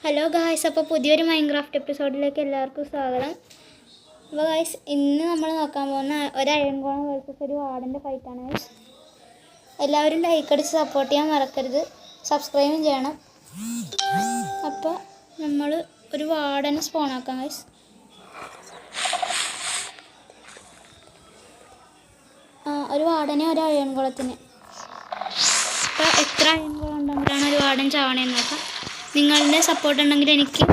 Hello guys, അപ്പോൾ പുതിയൊരു Minecraft എപ്പിസോഡിലേക്ക് എല്ലാവർക്കും സ്വാഗതം. അപ്പോൾ ഗായ്സ്, ഇന്ന് നമ്മൾ നോക്കാൻ പോകുന്ന ഒരു അയൺകോണം വേഴ്സസ് ഒരു വാർഡൻ്റെ ഫൈറ്റാണ് ഗായ്സ്. എല്ലാവരും ലൈക്ക് അടിച്ച് സപ്പോർട്ട് ചെയ്യാൻ മറക്കരുത്, സബ്സ്ക്രൈബും ചെയ്യണം. അപ്പോൾ നമ്മൾ ഒരു വാർഡനെ സ്പോൺ ആക്കാം ഗായ്സ്. ഒരു വാർഡനെ ഒരു അയൺകുളത്തിന്. അപ്പോൾ എത്ര അയൺകുളം ഉണ്ടെങ്കിലാണ് ഒരു വാർഡൻ ചാവണേന്ന് നോക്കാം. നിങ്ങളുടെ സപ്പോർട്ട് ഉണ്ടെങ്കിൽ എനിക്ക്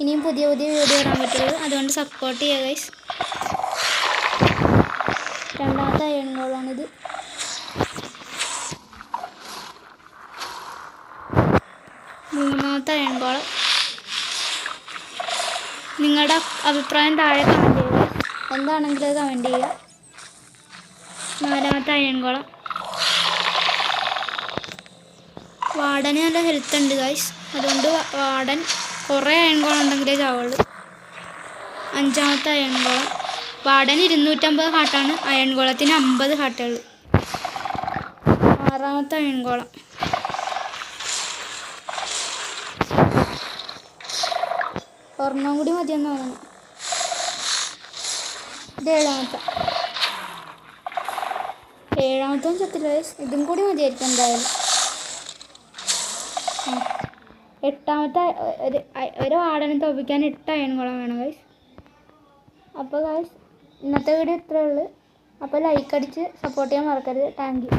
ഇനിയും പുതിയ വീഡിയോ ഇടാൻ പറ്റുള്ളൂ. അതുകൊണ്ട് സപ്പോർട്ട് ചെയ്യുക ഗൈസ്. രണ്ടാമത്തെ അയൺകോളാണിത്. മൂന്നാമത്തെ അയൺകോളം. നിങ്ങളുടെ അഭിപ്രായം താഴെ കമൻറ്റ് ചെയ്യുക, എന്താണെങ്കിലും അത് കമൻറ്റ് ചെയ്യുക. നാലാമത്തെ അയൺകോളം. വാർഡന് നല്ല ഹെൽത്ത് ഉണ്ട് ഗൈസ്, അതുകൊണ്ട് വാർഡൻ കുറേ അയൺകോളം ഉണ്ടെങ്കിലേ ചാവുള്ളൂ. അഞ്ചാമത്തെ അയൺകോളം. വാർഡന് 250 ഹാർട്ടാണ്, അയൺകോളത്തിന് 50 ഹാർട്ടുകൾ. ആറാമത്തെ അയൺകോളം. ഒരെണ്ണം കൂടി മതിയെന്ന് തോന്നുന്നു. ഇത് ഏഴാമത്തെ ചത്തില്ല ഗൈസ്, ഇതും കൂടി മതിയായിരിക്കും എന്തായാലും. എട്ടാമത്തെ ഒരു വാർഡനെ തോൽപ്പിക്കാൻ 8 അയൺകോളം വേണം ഗൈസ്. അപ്പോൾ ഗൈസ്, ഇന്നത്തെ വീഡിയോ ഇത്രയേ ഉള്ളൂ. അപ്പോൾ ലൈക്ക് അടിച്ച് സപ്പോർട്ട് ചെയ്യാൻ മറക്കരുത്. Thank you.